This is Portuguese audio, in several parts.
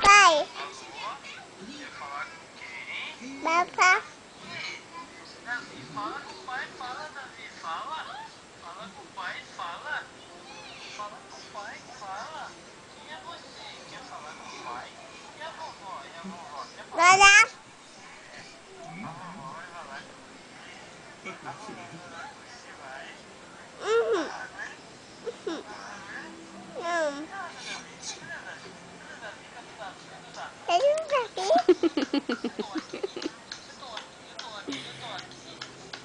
Pai. Pai. Papá. Davi, fala com o pai, fala, Davi, fala. Fala com o pai, fala. Fala com o pai, fala. Quem é você? Quer falar com o pai? E a vovó? E a vovó? Quer falar? Vai lá. A vovó vai falar com você. A vovó vai falar com você, vai. Uhum. Vai. Não. Cadê o Davi? Cadê o Davi? Cadê o Davi? Cadê o Davi? Cadê o Davi? Tem um aqui? Eu tô aqui. Eu tô aqui. Eu tô aqui. Eu tô aqui.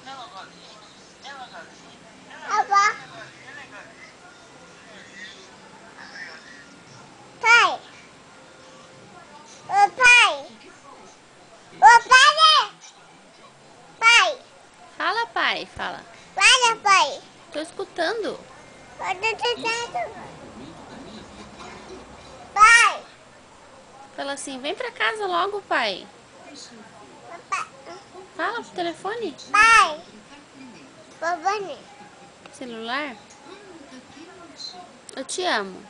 Ela galinha. Ela galinha. Ela Papá. galinha. Ela galinha. Ela galinha. Pai. Ô pai. Ô pai. Pai. Fala, pai, fala. Para, pai. Tô escutando. Pode ter. Pai. Fala assim, vem pra casa logo, pai. Papá. Fala pro telefone. Pai. Babane. Celular. Eu te amo.